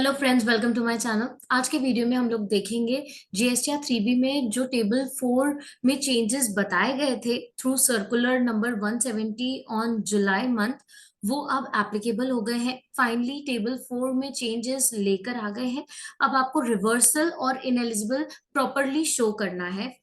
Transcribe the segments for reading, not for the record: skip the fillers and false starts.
Hello friends, welcome to my channel. आज के video में हम लोग देखेंगे जीएसटीआर 3B में जो टेबल 4 में चेंजेस बताए गए थे through circular number 170 on July month, वो अब एप्लीकेबल हो गए हैं। फाइनली टेबल 4 में चेंजेस लेकर आ गए हैं। अब आपको रिवर्सल और इनएलिजिबल प्रॉपरली शो करना है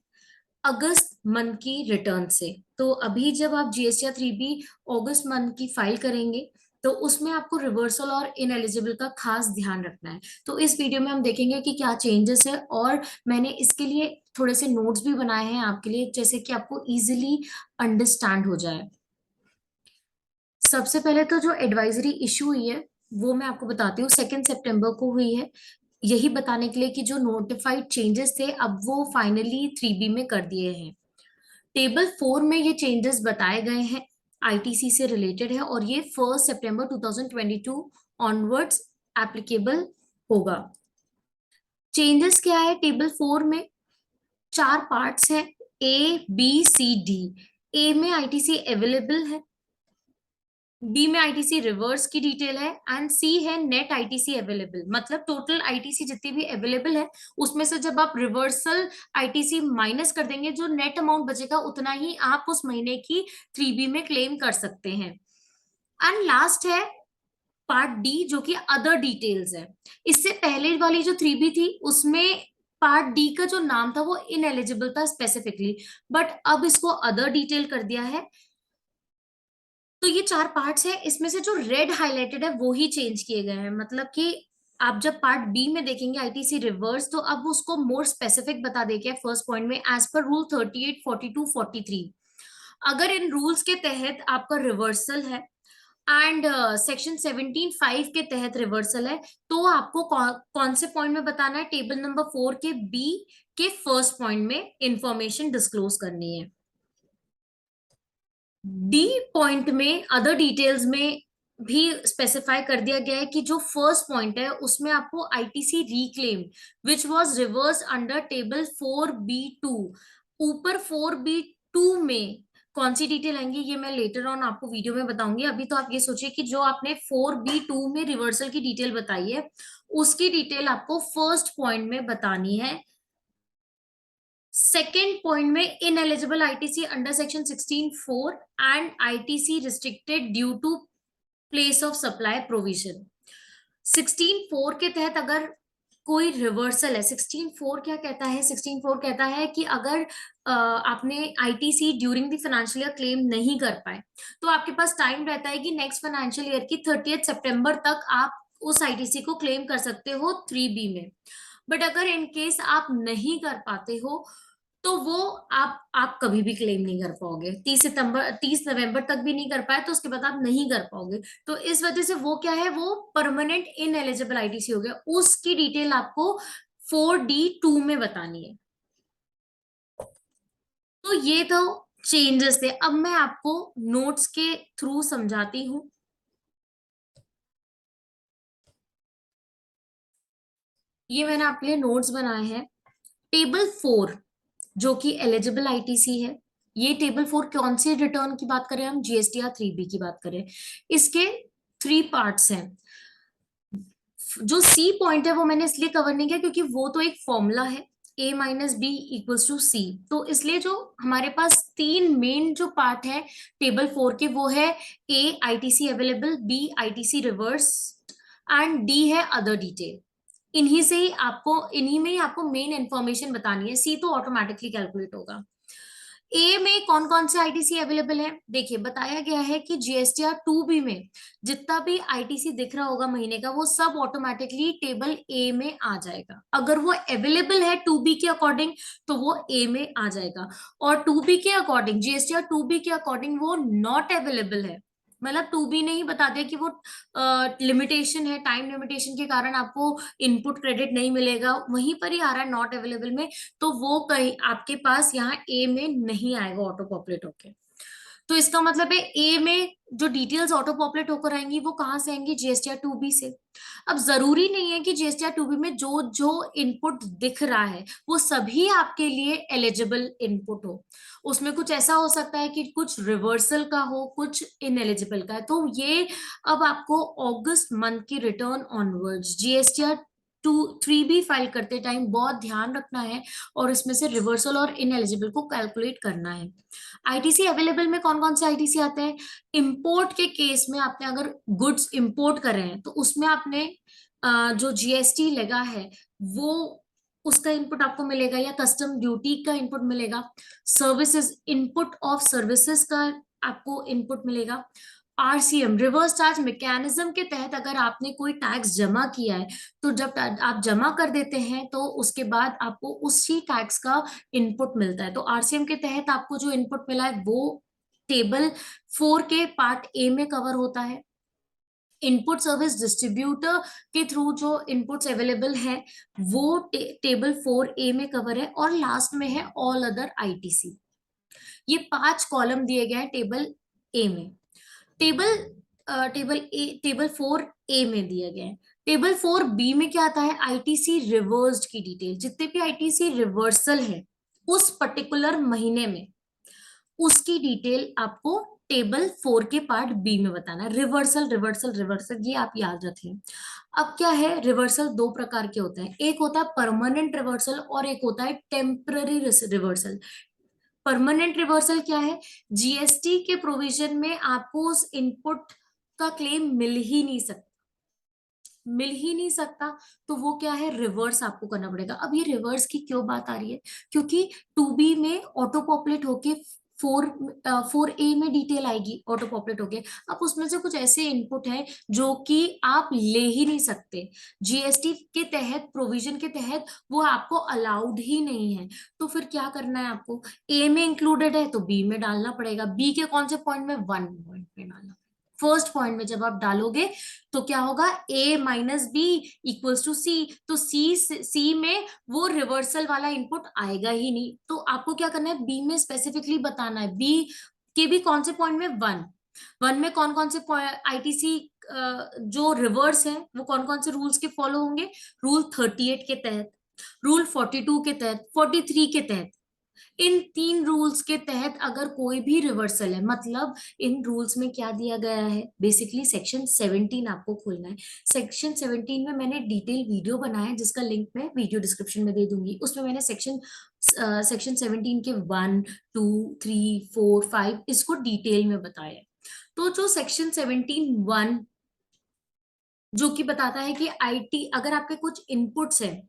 अगस्त मंथ की रिटर्न से। तो अभी जब आप जीएसटीआर 3B अगस्त मंथ की फाइल करेंगे तो उसमें आपको रिवर्सल और इनएलिजिबल का खास ध्यान रखना है। तो इस वीडियो में हम देखेंगे कि क्या चेंजेस है, और मैंने इसके लिए थोड़े से नोट्स भी बनाए हैं आपके लिए, जैसे कि आपको इजीली अंडरस्टैंड हो जाए। सबसे पहले तो जो एडवाइजरी इशू हुई है वो मैं आपको बताती हूँ, 2 सितंबर को हुई है। यही बताने के लिए कि जो नोटिफाइड चेंजेस थे अब वो फाइनली 3B में कर दिए हैं। टेबल 4 में ये चेंजेस बताए गए हैं, आईटीसी से रिलेटेड है, और ये 1 सितंबर 2022 ऑनवर्ड्स एप्लीकेबल होगा। चेंजेस क्या है टेबल 4 में? 4 पार्ट्स हैं, A B C D। ए में आईटीसी अवेलेबल है, बी में आईटीसी रिवर्स की डिटेल है, एंड सी है नेट आईटीसी अवेलेबल। मतलब टोटल आईटीसी जितनी भी अवेलेबल है उसमें से जब आप रिवर्सल आईटीसी माइनस कर देंगे, जो नेट अमाउंट बचेगा उतना ही आप उस महीने की 3B में क्लेम कर सकते हैं। एंड लास्ट है पार्ट डी, जो कि अदर डिटेल्स है। इससे पहले वाली जो 3B थी उसमें पार्ट डी का जो नाम था वो इनएलिजिबल था स्पेसिफिकली, बट अब इसको अदर डिटेल कर दिया है। तो ये 4 पार्ट्स है, इसमें से जो रेड हाईलाइटेड है वो ही चेंज किए गए हैं। मतलब कि आप जब पार्ट बी में देखेंगे आईटीसी रिवर्स, तो अब उसको मोर स्पेसिफिक बता देंगे फर्स्ट पॉइंट में, एज पर रूल 38, 42, 43। अगर इन रूल्स के तहत आपका रिवर्सल है एंड सेक्शन 17(5) के तहत रिवर्सल है, तो आपको कौन से पॉइंट में बताना है? टेबल नंबर 4 के बी के फर्स्ट पॉइंट में इंफॉर्मेशन डिस्क्लोज करनी है। डी पॉइंट में अदर डिटेल्स में भी स्पेसिफाई कर दिया गया है कि जो फर्स्ट पॉइंट है उसमें आपको ITC reclaim which was reverse under table 4B2, ऊपर 4B2 में कौन सी डिटेल आएंगी ये मैं लेटर ऑन आपको वीडियो में बताऊंगी। अभी तो आप ये सोचिए कि जो आपने 4B2 में रिवर्सल की डिटेल बताई है उसकी डिटेल आपको फर्स्ट पॉइंट में बतानी है। सेकेंड पॉइंट में ineligible ITC under section 16(4) and ITC restricted due to place of supply provision. 16(4) के तहत अगर कोई रिवर्सल है, 16(4) क्या कहता है? 16(4) कहता है कि अगर आपने ITC during the financial year claim नहीं कर पाए तो आपके पास टाइम रहता है कि नेक्स्ट फाइनेंशियल ईयर की 30 सितंबर तक आप उस आईटीसी को क्लेम कर सकते हो 3B में। बट अगर इन केस आप नहीं कर पाते हो तो वो आप कभी भी क्लेम नहीं कर पाओगे। 30 नवंबर तक भी नहीं कर पाए तो उसके बाद आप नहीं कर पाओगे। तो इस वजह से वो क्या है, वो परमानेंट इन एलिजिबल आईटीसी हो गया। उसकी डिटेल आपको 4D2 में बतानी है। तो ये तो चेंजेस थे। अब मैं आपको नोट्स के थ्रू समझाती हूँ। ये मैंने आपके लिए नोट्स बनाए हैं। टेबल 4 जो कि एलिजिबल आईटीसी है, ये टेबल 4 कौन सी रिटर्न की बात करें? हम जीएसटीआर 3B की बात करें। इसके 3 पार्ट्स हैं। जो सी पॉइंट है वो मैंने इसलिए कवर नहीं किया क्योंकि वो तो एक फॉर्मूला है, A-B=C। तो इसलिए जो हमारे पास 3 मेन जो पार्ट है टेबल 4 के, वो है A ITC available, B ITC reverse, and D है अदर डिटेल। इन्हीं में ही आपको मेन इंफॉर्मेशन बतानी है। सी तो ऑटोमेटिकली कैलकुलेट होगा। ए में कौन कौन से आईटीसी अवेलेबल है? देखिए, बताया गया है कि जीएसटीआर 2B में जितना भी आईटीसी दिख रहा होगा महीने का, वो सब ऑटोमेटिकली टेबल ए में आ जाएगा। अगर वो अवेलेबल है 2B के अकॉर्डिंग तो वो ए में आ जाएगा, और 2B के अकॉर्डिंग, जीएसटीआर 2B के अकॉर्डिंग वो नॉट अवेलेबल है। मतलब 2B ने ही बता दिया कि वो लिमिटेशन है, टाइम लिमिटेशन के कारण आपको इनपुट क्रेडिट नहीं मिलेगा, वहीं पर ही आ रहा है नॉट अवेलेबल में। तो वो कहीं आपके पास यहाँ ए में नहीं आएगा ऑटो पॉपुलेट होके। तो इसका मतलब है ए में जो डिटेल्स ऑटो पॉपुलेट होकर आएंगी वो कहाँ से आएंगी, जीएसटीआर 2बी से। अब जरूरी नहीं है कि जीएसटीआर 2बी में जो जो इनपुट दिख रहा है वो सभी आपके लिए एलिजिबल इनपुट हो। उसमें कुछ ऐसा हो सकता है कि कुछ रिवर्सल का हो, कुछ इनएलिजिबल का है। तो ये अब आपको अगस्त मंथ की रिटर्न ऑनवर्ड्स जीएसटीआर 3बी फाइल करते टाइम बहुत ध्यान रखना है और इसमें से रिवर्सल और इनएलिजिबल को कैलकुलेट करना है। आईटीसी अवेलेबल में कौन कौन से आईटीसी आते हैं? इंपोर्ट के केस में आपने अगर गुड्स इंपोर्ट कर रहे हैं तो उसमें आपने जो जीएसटी लगा है वो उसका इनपुट आपको मिलेगा, या कस्टम ड्यूटी का इनपुट मिलेगा। सर्विसेज, इनपुट ऑफ सर्विसेज का आपको इनपुट मिलेगा। आरसीएम, रिवर्स चार्ज मैकेनिज्म के तहत अगर आपने कोई टैक्स जमा किया है तो जब आप जमा कर देते हैं तो उसके बाद आपको उसी टैक्स का इनपुट मिलता है। तो आरसीएम के तहत आपको जो इनपुट मिला है वो टेबल 4 के पार्ट ए में कवर होता है। इनपुट सर्विस डिस्ट्रीब्यूटर के थ्रू जो इनपुट्स अवेलेबल है वो टेबल 4 ए में कवर है। और लास्ट में है ऑल अदर आईटीसी। ये 5 कॉलम दिए गए हैं टेबल ए में। टेबल टेबल 4 ए में दिए गए हैं। टेबल 4 बी में क्या आता है? आईटीसी रिवर्स्ड की डिटेल, जितने भी आईटीसी रिवर्सल है उस पर्टिकुलर महीने में उसकी डिटेल आपको टेबल 4 के पार्ट बी में बताना है। रिवर्सल रिवर्सल रिवर्सल ये आप याद रखें। अब क्या है, रिवर्सल दो प्रकार के होते हैं, एक होता है परमानेंट रिवर्सल और एक होता है टेम्पररी रिवर्सल। परमानेंट रिवर्सल क्या है? जीएसटी के प्रोविजन में आपको उस इनपुट का क्लेम मिल ही नहीं सकता। तो वो क्या है, रिवर्स आपको करना पड़ेगा। अब ये रिवर्स की क्यों बात आ रही है? क्योंकि 2बी में ऑटो पॉपुलेट होके 4 ए में डिटेल आएगी ऑटो पॉपुलेट होके। अब उसमें से कुछ ऐसे इनपुट है जो कि आप ले ही नहीं सकते, जीएसटी के तहत, प्रोविजन के तहत वो आपको अलाउड ही नहीं है। तो फिर क्या करना है आपको? ए में इंक्लूडेड है तो बी में डालना पड़ेगा। बी के कौन से पॉइंट में? 1 पॉइंट में डालना। फर्स्ट पॉइंट में जब आप डालोगे तो क्या होगा, ए माइनस बी इक्वल्स टू सी। तो सी में वो रिवर्सल वाला इनपुट आएगा ही नहीं। तो आपको क्या करना है, बी में स्पेसिफिकली बताना है। बी के भी कौन से पॉइंट में? 1 में कौन कौन से आईटीसी जो रिवर्स है वो कौन कौन से रूल्स के फॉलो होंगे? रूल 38 के तहत, रूल 42 के तहत, 43 के तहत। इन 3 रूल्स के तहत अगर कोई भी रिवर्सल है, मतलब इन रूल्स में क्या दिया गया है, बेसिकली सेक्शन 17 आपको खोलना है। सेक्शन 17 में मैंने डिटेल वीडियो बनाया है जिसका लिंक मैं वीडियो डिस्क्रिप्शन में दे दूंगी। उसमें मैंने सेक्शन 17 के 1, 2, 3, 4, 5 इसको डिटेल में बताया है। तो जो सेक्शन 17(1) जो कि बताता है कि आईटी, अगर आपके कुछ इनपुट्स है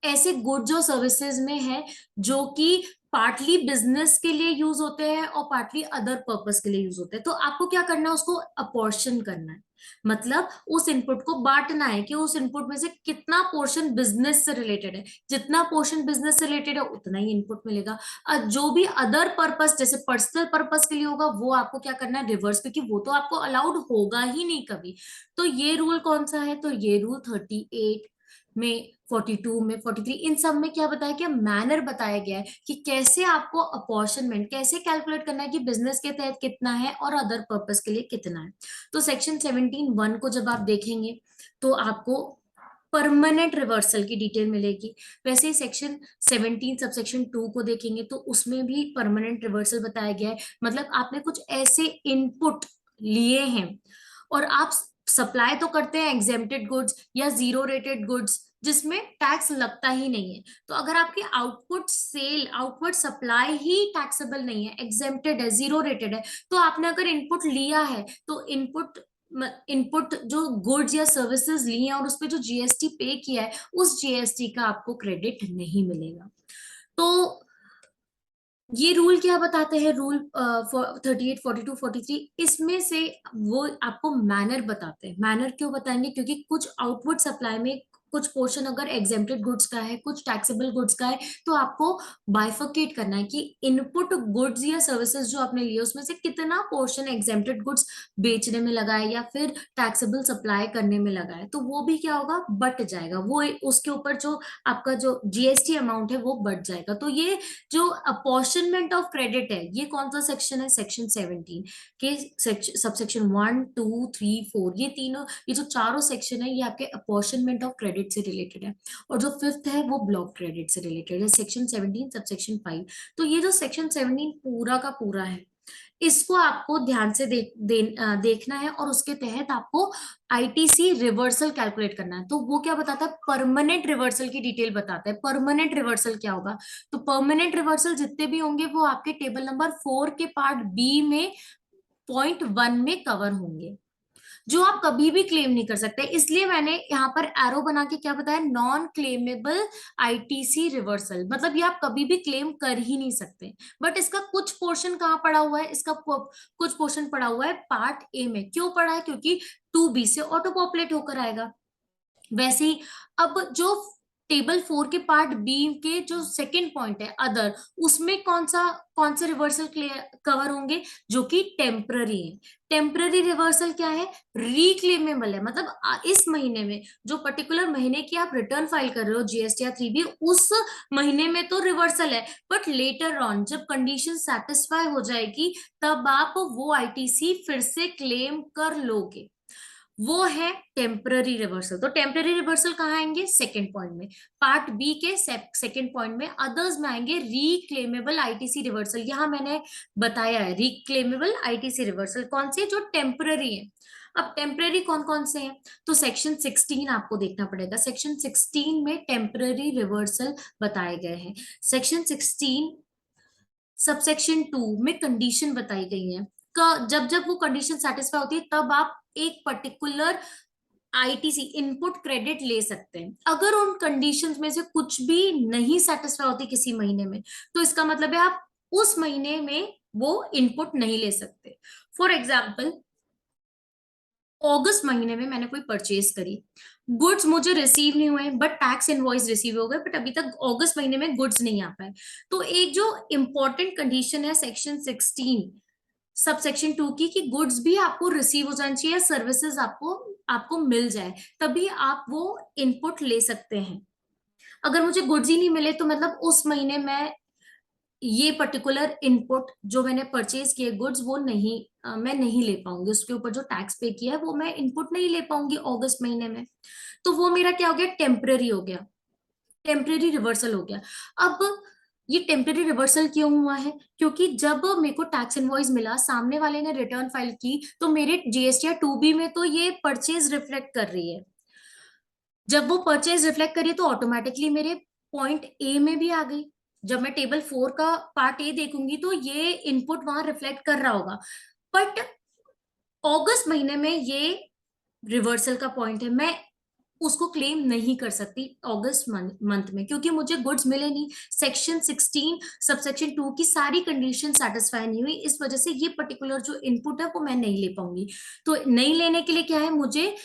ऐसे गुड्स और सर्विसेज में है जो कि पार्टली बिजनेस के लिए यूज होते हैं और पार्टली अदर पर्पस के लिए यूज होते हैं, तो आपको क्या करना है, उसको अपॉर्शन करना है। मतलब उस इनपुट को बांटना है कि उस इनपुट में से कितना पोर्शन बिजनेस से रिलेटेड है। जितना पोर्शन बिजनेस से रिलेटेड है उतना ही इनपुट मिलेगा। और जो भी अदर पर्पस जैसे पर्सनल पर्पस के लिए होगा वो आपको क्या करना है, रिवर्स, क्योंकि वो तो आपको अलाउड होगा ही नहीं कभी। तो ये रूल कौन सा है? तो ये रूल 38 में, 42 में, 43, इन सब में क्या बताया गया, मैनर बताया गया है कि कैसे आपको अपॉर्शनमेंट कैसे कैलकुलेट करना है कि बिजनेस के तहत कितना है और अदर पर्पस के लिए कितना है। तो सेक्शन 17(1) को जब आप देखेंगे तो आपको परमानेंट रिवर्सल की डिटेल मिलेगी। वैसे ही सेक्शन 17 सबसेक्शन 2 को देखेंगे तो उसमें भी परमानेंट रिवर्सल बताया गया है। मतलब आपने कुछ ऐसे इनपुट लिए हैं और आप सप्लाई तो करते हैं एग्जेम्प्टेड गुड्स या जीरो रेटेड गुड्स जिसमें टैक्स लगता ही नहीं है। तो अगर आपकी आउटपुट सेल, आउटपुट सप्लाई ही टैक्सेबल नहीं है, एग्जेम्प्टेड है, जीरो रेटेड है, तो आपने अगर इनपुट लिया है तो इनपुट जो गुड्स या सर्विसेज ली हैं और उस पर जो जीएसटी पे किया है उस जीएसटी का आपको क्रेडिट नहीं मिलेगा। तो ये रूल क्या बताते हैं, रूल 38, 42, 43, इसमें से वो आपको मैनर बताते हैं। मैनर क्यों बताएंगे? क्योंकि कुछ आउटपुट सप्लाई में कुछ पोर्शन अगर एग्जेम्प्टेड गुड्स का है, कुछ टैक्सेबल गुड्स का है, तो आपको बाइफरकेट करना है कि इनपुट गुड्स या सर्विसेज जो आपने लिए उसमें से कितना पोर्शन एग्जेम्प्टेड गुड्स बेचने में लगा है या फिर टैक्सेबल सप्लाई करने में लगा है, तो वो भी क्या होगा, बट जाएगा, वो उसके ऊपर जो आपका जो जीएसटी अमाउंट है वो बढ़ जाएगा। तो ये जो अपॉर्शनमेंट ऑफ क्रेडिट है, ये कौन सा सेक्शन है, सेक्शन 17 के सबसेक्शन 1, 2, 3, 4, ये तीनों, ये जो चारों सेक्शन है ये आपके अपॉर्शनमेंट ऑफ क्रेडिट से रिलेटेड है। और जो फिफ्थ है वो ब्लॉक क्रेडिट से रिलेटेड है, सेक्शन 17 सबसेक्शन 5। तो ये जो सेक्शन 17 पूरा का पूरा है, इसको आपको ध्यान से देखना है और उसके तहत आपको आईटीसी रिवर्सल कैलकुलेट करना है। तो वो क्या बताता है, परमानेंट रिवर्सल की डिटेल बताता है। परमानेंट रिवर्सल क्या होगा, तो परमानेंट रिवर्सल जितने भी होंगे वो आपके टेबल नंबर 4 के पार्ट बी में .1 में कवर होंगे, जो आप कभी भी क्लेम नहीं कर सकते। इसलिए मैंने यहाँ पर एरो बना के क्या बताया, नॉन क्लेमेबल आईटीसी रिवर्सल, मतलब ये आप कभी भी क्लेम कर ही नहीं सकते। बट इसका कुछ पोर्शन कहाँ पड़ा हुआ है, इसका कुछ पोर्शन पड़ा हुआ है पार्ट ए में। क्यों पड़ा है, क्योंकि 2B से ऑटो पॉपुलेट होकर आएगा। वैसे ही अब जो टेबल 4 के पार्ट बी के जो सेकंड पॉइंट है अदर, उसमें कौन से रिवर्सल कवर होंगे, जो कि टेम्पररी है। टेम्पररी रिवर्सल क्या है, रिक्लेमेबल है, मतलब इस महीने में जो पर्टिकुलर महीने की आप रिटर्न फाइल कर रहे हो जीएसटी या 3B, उस महीने में तो रिवर्सल है, बट लेटर ऑन जब कंडीशन सेटिस्फाई हो जाएगी तब आप वो आईटीसी फिर से क्लेम कर लोगे, वो है टेम्पररी रिवर्सल। तो टेम्पररी रिवर्सल कहाँ आएंगे, सेकंड पॉइंट में, पार्ट बी के सेकंड पॉइंट में। अदर्स में आएंगे रिक्लेमेबल आईटीसी रिवर्सल। यहां मैंने बताया है रिक्लेमेबल आईटीसी रिवर्सल कौन से, जो टेम्पररी है। अब टेम्पररी कौन कौन से हैं, तो सेक्शन 16 आपको देखना पड़ेगा। सेक्शन 16 में टेम्पररी रिवर्सल बताए गए हैं। सेक्शन 16 सबसेक्शन 2 में कंडीशन बताई गई है, जब जब वो कंडीशन सेटिस्फाई होती है तब आप एक पर्टिकुलर आईटीसी इनपुट क्रेडिट ले सकते हैं। अगर उन कंडीशंस में से कुछ भी नहीं सेटिस्फाई होती किसी महीने में, तो इसका मतलब है आप उस महीने में वो इनपुट नहीं ले सकते। फॉर एग्जाम्पल, अगस्त महीने में मैंने कोई परचेज करी, गुड्स मुझे रिसीव नहीं हुए बट टैक्स इनवॉइस रिसीव हो गए, बट अभी तक अगस्त महीने में गुड्स नहीं आ पाए। तो एक जो इंपॉर्टेंट कंडीशन है सेक्शन 16 सब सेक्शन 2 की, कि गुड्स भी आपको रिसीव हो जानी चाहिए, सर्विसेज आपको आपको मिल जाए, तभी आप वो इनपुट ले सकते हैं। अगर मुझे गुड्स ही नहीं मिले तो मतलब उस महीने में ये पर्टिकुलर इनपुट जो मैंने परचेज किए गुड्स, वो नहीं मैं नहीं ले पाऊंगी, उसके ऊपर जो टैक्स पे किया है वो मैं इनपुट नहीं ले पाऊंगी अगस्त महीने में। तो वो मेरा क्या हो गया, टेम्पररी हो गया, टेम्पररी रिवर्सल हो गया। अब ये टेम्पररी रिवर्सल क्यों हुआ है, क्योंकि जब मेरे को टैक्स इनवॉइस मिला, सामने वाले ने रिटर्न फाइल की, तो मेरे जीएसटी या 2B में तो ये परचेज रिफ्लेक्ट कर रही है। जब वो परचेज रिफ्लेक्ट करिए तो ऑटोमेटिकली मेरे पॉइंट ए में भी आ गई। जब मैं टेबल 4 का पार्ट ए देखूंगी तो ये इनपुट वहां रिफ्लेक्ट कर रहा होगा। बट अगस्त महीने में ये रिवर्सल का पॉइंट है, मैं उसको क्लेम नहीं कर सकती अगस्त मंथ में, क्योंकि मुझे गुड्स मिले नहीं। सेक्शन 16 सबसेक्शन 2 की सारी कंडीशन सेटिस्फाई नहीं हुई, इस वजह से ये पर्टिकुलर जो इनपुट है वो मैं नहीं ले पाऊंगी। तो नहीं लेने के लिए क्या है, मुझे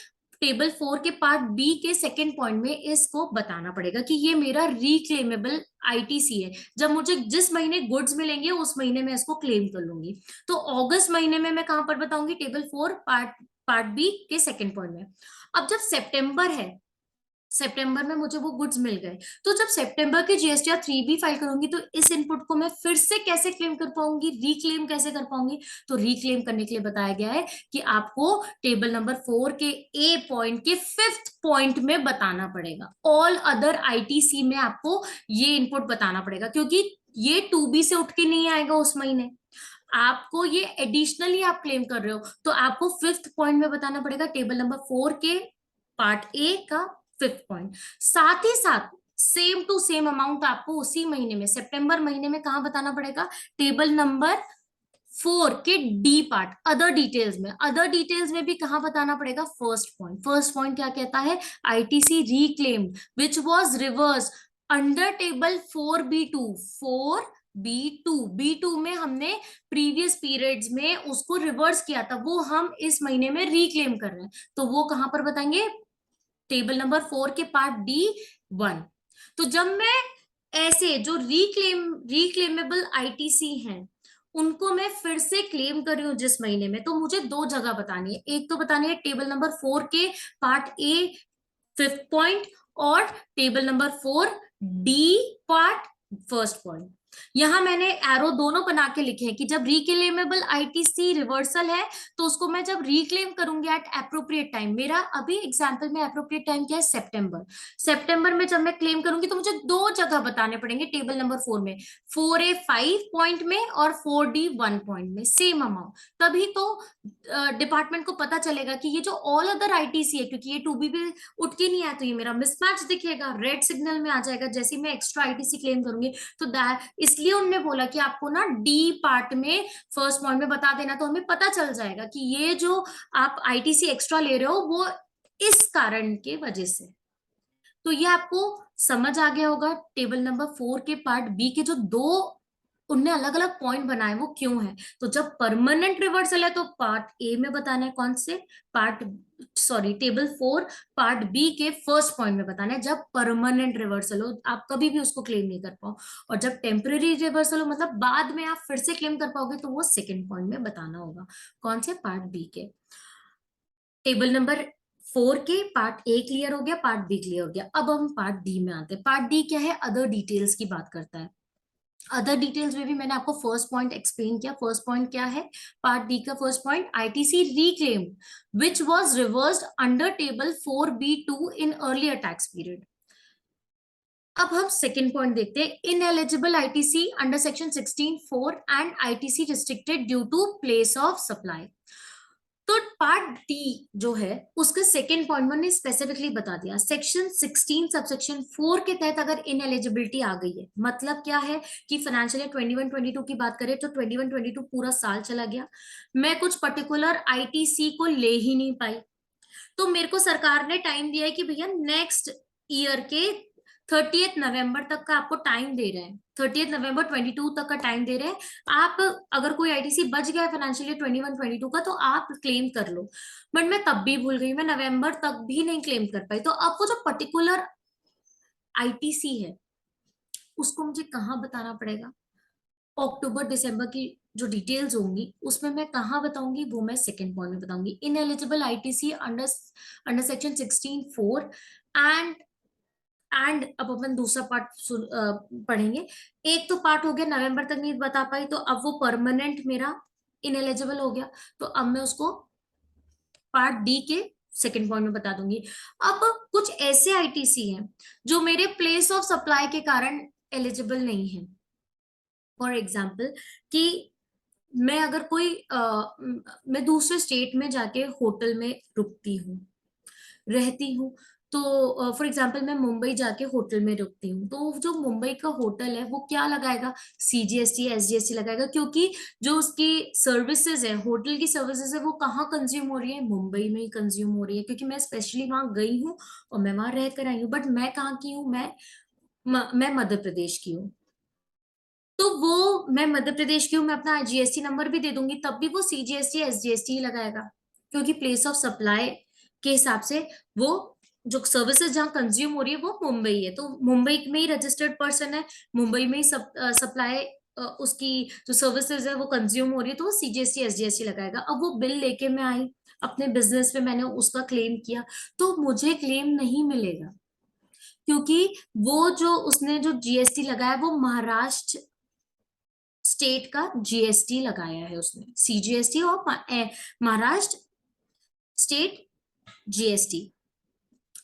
टेबल 4 के पार्ट बी के सेकेंड पॉइंट में इसको बताना पड़ेगा कि ये मेरा रिक्लेमेबल आईटीसी है। जब मुझे जिस महीने गुड्स मिलेंगे उस महीने में इसको क्लेम कर लूंगी। तो अगस्त महीने में मैं कहां पर बताऊंगी, टेबल 4 पार्ट पार्ट बी के सेकेंड पॉइंट में। अब जब सितंबर है, सितंबर में मुझे वो गुड्स मिल गए, तो जब सितंबर के जीएसटी या 3B फाइल करूंगी तो इस इनपुट को मैं फिर से कैसे क्लेम कर पाऊंगी, रिक्लेम कैसे कर पाऊंगी। तो रिक्लेम करने के लिए बताया गया है कि आपको टेबल नंबर 4 के ए पॉइंट के 5th पॉइंट में बताना पड़ेगा। ऑल अदर आईटीसी में आपको ये इनपुट बताना पड़ेगा, क्योंकि ये 2B से उठ के नहीं आएगा उस महीने, आपको ये एडिशनली आप क्लेम कर रहे हो, तो आपको 5th पॉइंट में बताना पड़ेगा टेबल नंबर 4 के पार्ट ए का 5th पॉइंट। साथ ही साथ सेम टू सेम अमाउंट आपको उसी महीने में सितंबर महीने में कहां बताना पड़ेगा, टेबल नंबर 4 के डी पार्ट अदर डिटेल्स में। अदर डिटेल्स में भी कहां बताना पड़ेगा, फर्स्ट पॉइंट। फर्स्ट पॉइंट क्या कहता है, ITC reclaimed which was reverse under table 4B2। 4B2 में हमने प्रीवियस पीरियड्स में उसको रिवर्स किया था, वो हम इस महीने में रिक्लेम कर रहे हैं, तो वो कहां पर बताएंगे, टेबल नंबर 4 के पार्ट डी 1। तो जब मैं ऐसे जो रिक्लेमेबल आईटीसी हैं उनको मैं फिर से क्लेम कर रही हूँ जिस महीने में, तो मुझे दो जगह बतानी है। एक तो बतानी है टेबल नंबर 4 के पार्ट ए 5th पॉइंट, और table number 4 D part 1st point. यहां मैंने एरो दोनों बना के लिखे हैं कि जब रिक्लेमेबल आईटीसी रिवर्सल है तो उसको मैं जब रिक्लेम करूंगी एट अप्रोप्रिएट टाइम, मेरा अभी एग्जांपल में अप्रोप्रिएट टाइम क्या है, सितंबर। सितंबर में जब मैं क्लेम करूंगी तो मुझे दो जगह बताने पड़ेंगे टेबल नंबर 4 में, 4A 5 पॉइंट में और 4D 1 पॉइंट में, सेम अमाउंट। तभी तो डिपार्टमेंट को पता चलेगा कि ये जो ऑल अदर आईटीसी है, क्योंकि ये 2B भी उठ के नहीं आया तो ये मेरा मिसमैच दिखेगा, रेड सिग्नल में आ जाएगा जैसे ही मैं एक्स्ट्रा आईटीसी क्लेम करूंगी। तो इसलिए उन्होंने बोला कि आपको ना डी पार्ट में 1st पॉइंट में बता देना, तो हमें पता चल जाएगा कि ये जो आप आईटीसी एक्स्ट्रा ले रहे हो वो इस कारण के वजह से। तो ये आपको समझ आ गया होगा टेबल नंबर 4 के पार्ट बी के जो दो उनने अलग अलग पॉइंट बनाए वो क्यों है। तो जब परमानेंट रिवर्सल है तो पार्ट ए में बताना है, कौन से part, sorry table 4 part B के 1st पॉइंट में बताना है जब परमानेंट रिवर्सल हो, आप कभी भी उसको क्लेम नहीं कर पाओ। और जब टेम्पररी रिवर्सल हो, मतलब बाद में आप फिर से क्लेम कर पाओगे, तो वो 2nd पॉइंट में बताना होगा, कौन से, पार्ट बी के। टेबल नंबर 4 के पार्ट ए क्लियर हो गया, पार्ट बी क्लियर हो गया। अब हम पार्ट डी में आते हैं। पार्ट डी क्या है, अदर डिटेल्स की बात करता है। अदर डिटेल्स में भी मैंने आपको 1st पॉइंट एक्सप्लेन किया। 1st पॉइंट क्या है, पार्ट डी का 1st point, ITC reclaim which was reversed under table 4B2 in earlier tax period. अब हम 2nd पॉइंट देखते हैं, in eligible ITC under section 16(4) and ITC restricted due to place of supply. तो part D जो है उसका 2nd point मैंने specifically बता दिया, सेक्शन 16 सबसेक्शन 4 के तहत अगर इनएलिजिबिलिटी आ गई है, मतलब क्या है कि फाइनेंशियल ईयर 21-22 की बात करें तो 21-22 पूरा साल चला गया, मैं कुछ पर्टिकुलर आईटीसी को ले ही नहीं पाई, तो मेरे को सरकार ने टाइम दिया है कि भैया नेक्स्ट ईयर के 30th नवंबर तक का आपको टाइम दे रहे हैं, 30th नवंबर 22 तक का टाइम दे रहे हैं। आप अगर कोई आईटीसी बच गया है फाइनेंशियल ईयर 21-22 का तो आप क्लेम कर लो। बट मैं तब भी भूल गई, मैं नवंबर तक भी नहीं क्लेम कर पाई। तो अब वो जो पर्टिकुलर आईटीसी है उसको मुझे कहाँ बताना पड़ेगा, अक्टूबर दिसंबर की जो डिटेल्स होंगी उसमें मैं कहाँ बताऊंगी, वो मैं 2nd पॉइंट में बताऊंगी, इन eligible ITC under under section 16(4) and अब अपन दूसरा पार्ट पढ़ेंगे। एक तो पार्ट हो गया नवंबर तक नहीं बता पाई, तो अब वो परमानेंट मेरा इनएलिजिबल हो गया, तो अब मैं उसको पार्ट डी के 2nd पॉइंट में बता दूंगी। अब कुछ ऐसे आईटीसी हैं जो मेरे प्लेस ऑफ सप्लाई के कारण एलिजिबल नहीं है। फॉर एग्जाम्पल कि मैं अगर कोई मैं दूसरे स्टेट में जाके होटल में रुकती हूँ, रहती हूँ, तो फॉर एग्जांपल मैं मुंबई जाके होटल में रुकती हूँ, तो जो मुंबई का होटल है वो क्या लगाएगा, सीजीएसटी एसजीएसटी लगाएगा, क्योंकि जो उसकी सर्विसेज है, होटल की सर्विसेज है, वो कहाँ कंज्यूम हो रही है, मुंबई में ही कंज्यूम हो रही है, क्योंकि मैं स्पेशली वहां गई हूँ और मैं वहां रह कर आई हूँ। बट मैं कहाँ की हूँ, मैं मध्य प्रदेश की हूँ, तो वो मैं मध्य प्रदेश की हूँ, मैं अपना जीएसटी नंबर भी दे दूंगी, तब भी वो सीजीएसटी एसजीएसटी ही लगाएगा, क्योंकि प्लेस ऑफ सप्लाई के हिसाब से वो जो सर्विसेज जहाँ कंज्यूम हो रही है वो मुंबई है, तो मुंबई में ही रजिस्टर्ड पर्सन है, मुंबई में ही सप्लाई उसकी जो सर्विसेज है वो कंज्यूम हो रही है, तो वो सीजीएसटी एसजीएसटी लगाएगा। अब वो बिल लेके मैं आई अपने बिजनेस पे, मैंने उसका क्लेम किया, तो मुझे क्लेम नहीं मिलेगा, क्योंकि वो जो उसने जो जीएसटी लगाया वो महाराष्ट्र स्टेट का जीएसटी लगाया है उसने, सीजीएसटी और महाराष्ट्र स्टेट जीएसटी।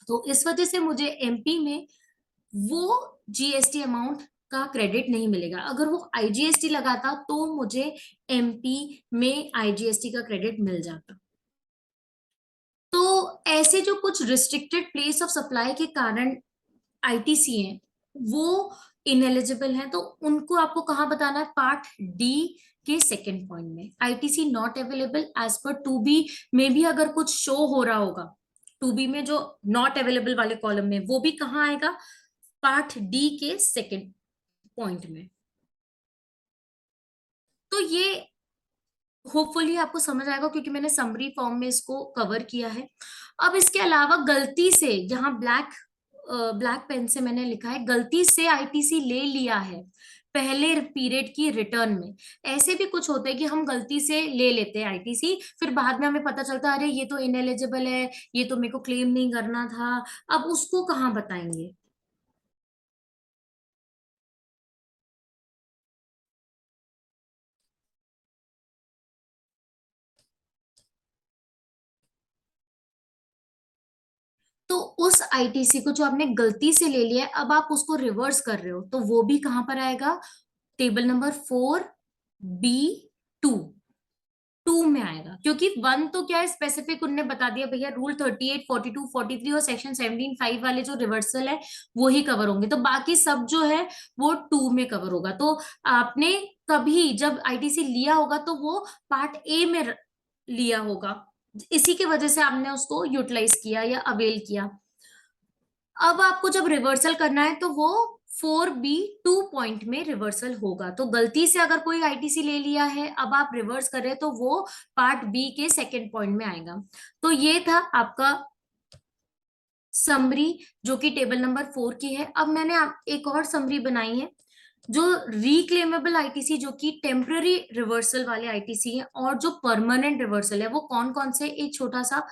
तो इस वजह से मुझे एमपी में वो जीएसटी अमाउंट का क्रेडिट नहीं मिलेगा। अगर वो आईजीएसटी लगाता तो मुझे एमपी में आईजीएसटी का क्रेडिट मिल जाता। तो ऐसे जो कुछ रिस्ट्रिक्टेड प्लेस ऑफ सप्लाई के कारण आईटीसी हैं वो इनएलिजिबल हैं, तो उनको आपको कहाँ बताना है, पार्ट डी के 2nd पॉइंट में, ITC not available as per 2B में भी अगर कुछ शो हो रहा होगा, 2B में जो नॉट अवेलेबल वाले कॉलम में, वो भी कहाँ आएगा, पार्ट डी के 2nd पॉइंट में। तो ये होपफुली आपको समझ आएगा क्योंकि मैंने समरी फॉर्म में इसको कवर किया है। अब इसके अलावा गलती से, जहां ब्लैक पेन से मैंने लिखा है, गलती से आईटीसी ले लिया है पहले पीरियड की रिटर्न में, ऐसे भी कुछ होता है कि हम गलती से ले लेते हैं आईटीसी, फिर बाद में हमें पता चलता है अरे ये तो इनएलिजिबल है, ये तो मेरे को क्लेम नहीं करना था। अब उसको कहाँ बताएंगे? तो उस आईटीसी को जो आपने गलती से ले लिया है, अब आप उसको रिवर्स कर रहे हो, तो वो भी कहां पर आएगा? टेबल नंबर 4B2 टू में आएगा, क्योंकि वन तो क्या है स्पेसिफिक, उनने बता दिया भैया रूल 38, 42, 43 और सेक्शन 17(5) वाले जो रिवर्सल है वो ही कवर होंगे, तो बाकी सब जो है वो टू में कवर होगा। तो आपने कभी जब आईटीसी लिया होगा तो वो पार्ट ए में लिया होगा, इसी की वजह से आपने उसको यूटिलाइज किया या अवेल किया। अब आपको जब रिवर्सल करना है तो वो 4B2 पॉइंट में रिवर्सल होगा। तो गलती से अगर कोई आईटीसी ले लिया है, अब आप रिवर्स कर रहे हैं, तो वो पार्ट बी के सेकेंड पॉइंट में आएगा। तो ये था आपका समरी, जो कि टेबल नंबर 4 की है। अब मैंने एक और समरी बनाई है, जो रिक्लेमेबल आईटीसी, जो कि टेम्पररी रिवर्सल वाले आईटीसी है, और जो परमानेंट रिवर्सल है वो कौन कौन से, एक छोटा सा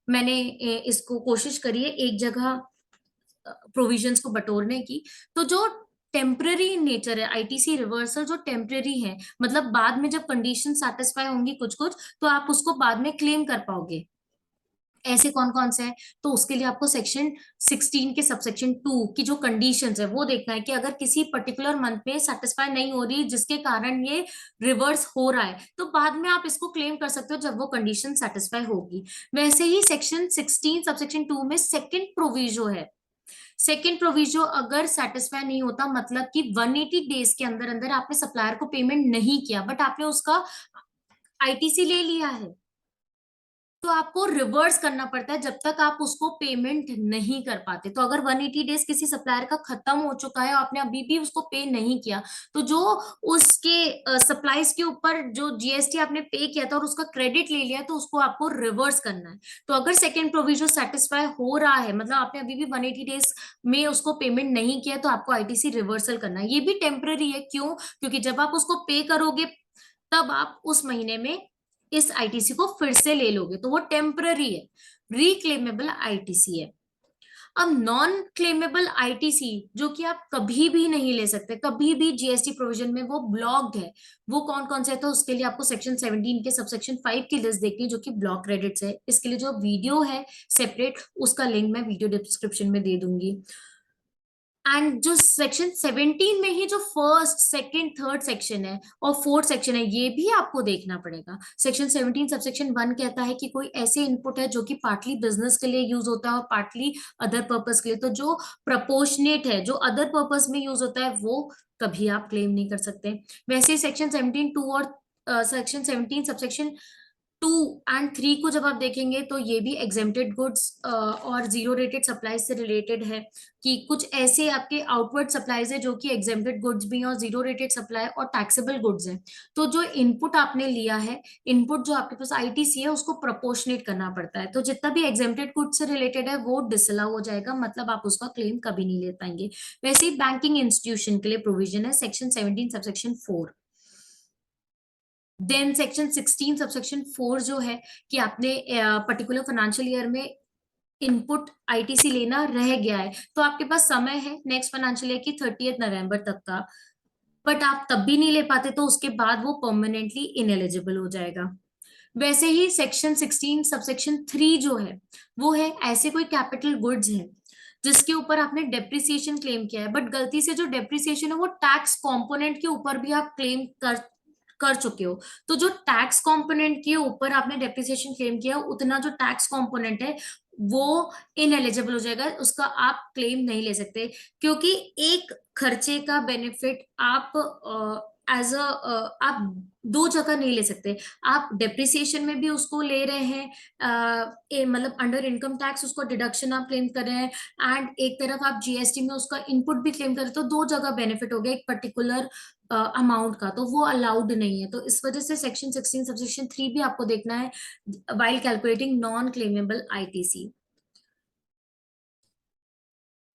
मैंने इसको कोशिश करी है एक जगह प्रोविजंस को बटोरने की। तो जो टेम्पररी नेचर है आईटीसी रिवर्सल, जो टेम्पररी है, मतलब बाद में जब कंडीशन सेटिस्फाई होंगी कुछ कुछ, तो आप उसको बाद में क्लेम कर पाओगे। ऐसे कौन कौन से हैं? तो उसके लिए आपको सेक्शन 16 के सबसेक्शन 2 की जो कंडीशंस है वो देखना है कि अगर किसी पर्टिकुलर मंथ में सेटिस्फाई नहीं हो रही जिसके कारण ये रिवर्स हो रहा है, तो बाद में आप इसको क्लेम कर सकते हो जब वो कंडीशन सेटिस्फाई होगी। वैसे ही सेक्शन 16 सबसेक्शन 2 में सेकंड प्रोविजो है। सेकेंड प्रोविजो अगर सेटिस्फाई नहीं होता, मतलब कि 180 डेज के अंदर अंदर आपने सप्लायर को पेमेंट नहीं किया, बट आपने उसका आईटीसी ले लिया है, तो आपको रिवर्स करना पड़ता है जब तक आप उसको पेमेंट नहीं कर पाते। तो अगर 180 डेज किसी सप्लायर का खत्म हो चुका है और आपने अभी भी उसको पे नहीं किया, तो जो उसके सप्लाईज के ऊपर जो जीएसटी आपने पे किया था और उसका क्रेडिट ले लिया, तो उसको आपको रिवर्स करना है। तो अगर सेकेंड प्रोविजन सेटिस्फाई हो रहा है, मतलब आपने अभी भी 180 डेज में उसको पेमेंट नहीं किया, तो आपको आईटीसी रिवर्सल करना है। ये भी टेम्पररी है, क्यों? क्योंकि जब आप उसको पे करोगे तब आप उस महीने में इस आईटीसी को फिर से ले लोगे, तो वो टेम्पररी है। रिक्लेमेबल आईटीसी है। अब नॉन क्लेमेबल आईटीसी, जो कि आप कभी भी नहीं ले सकते, कभी भी जीएसटी प्रोविजन में वो ब्लॉक्ड है, वो कौन कौन से है? तो उसके लिए आपको सेक्शन 17 के सबसेक्शन 5 की लिस्ट देखनी है, जो कि ब्लॉक क्रेडिट्स है। इसके लिए जो वीडियो है सेपरेट, उसका लिंक मैं वीडियो डिस्क्रिप्शन में दे दूंगी। एंड जो सेक्शन 17 में ही जो फर्स्ट सेकंड थर्ड सेक्शन है और फोर्थ सेक्शन है, ये भी आपको देखना पड़ेगा। सेक्शन 17 सबसेक्शन 1 कहता है कि कोई ऐसे इनपुट है जो कि पार्टली बिजनेस के लिए यूज होता है और पार्टली अदर पर्पस के लिए, तो जो प्रपोर्शनेट है, जो अदर पर्पस में यूज होता है, वो कभी आप क्लेम नहीं कर सकते। वैसे ही सेक्शन 17 टू और सेक्शन 17 सबसेक्शन 2 और 3 को जब आप देखेंगे, तो ये भी एग्जेम्प्टेड गुड्स और जीरो रेटेड सप्लाईज से रिलेटेड है, कि कुछ ऐसे आपके आउटवर्ड सप्लाईज है जो कि एग्जेम्प्टेड गुड्स भी हैं और जीरो रेटेड सप्लाई और टैक्सेबल गुड्स हैं। तो जो इनपुट आपने लिया है, इनपुट जो आपके पास आईटीसी है, उसको प्रोपोर्शनेट करना पड़ता है। तो जितना भी एग्जेम्प्टेड गुड्स से रिलेटेड है वो डिसअलाउ हो जाएगा, मतलब आप उसका क्लेम कभी नहीं ले पाएंगे। वैसे ही बैंकिंग इंस्टीट्यूशन के लिए प्रोविजन है section 17 subsection 4। Then section 16 subsection 4 जो है, कि आपने पर्टिकुलर फाइनेंशियल ईयर में इनपुट आईटीसी लेना रह गया है, तो आपके पास समय है नेक्स्ट फाइनेंशियल ईयर की 30 नवंबर तक का, बट आप तब भी नहीं ले पाते, तो उसके बाद वो परमानेंटली इनएलिजिबल हो जाएगा। वैसे ही सेक्शन 16 सबसेक्शन 3 जो है, वो है ऐसे कोई कैपिटल गुड्स है जिसके ऊपर आपने डेप्रिसिएशन क्लेम किया है, बट गलती से जो डेप्रिसिएशन है वो टैक्स कंपोनेंट के ऊपर भी आप क्लेम कर कर चुके हो। तो जो टैक्स कंपोनेंट के ऊपर आपने डेप्रिसिएशन क्लेम किया, उतना जो टैक्स कंपोनेंट है वो इनएलिजिबल हो जाएगा, उसका आप क्लेम नहीं ले सकते, क्योंकि एक खर्चे का बेनिफिट आप एज अ आप दो जगह नहीं ले सकते। आप डेप्रिसिएशन में भी उसको ले रहे हैं, मतलब अंडर इनकम टैक्स उसको डिडक्शन आप क्लेम कर रहे हैं, एंड एक तरफ आप जीएसटी में उसका इनपुट भी क्लेम कर रहे हैं, तो दो जगह बेनिफिट हो गया एक पर्टिकुलर अमाउंट का, तो वो अलाउड नहीं है। तो इस वजह से सेक्शन 16 सबसेक्शन 3 भी आपको देखना है while calculating non claimable ITC.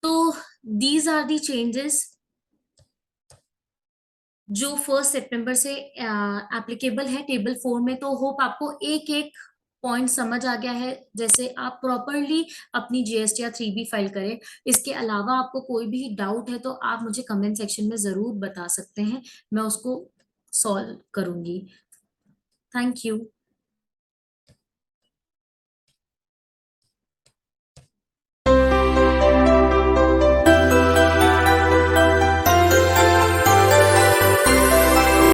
तो दीज आर दी चेंजेस जो 1 सितंबर से एप्लीकेबल है टेबल 4 में। तो होप आपको एक एक पॉइंट समझ आ गया है, जैसे आप प्रॉपरली अपनी जीएसटी या 3B फाइल करें। इसके अलावा आपको कोई भी डाउट है तो आप मुझे कमेंट सेक्शन में जरूर बता सकते हैं, मैं उसको सॉल्व करूंगी। Thank you.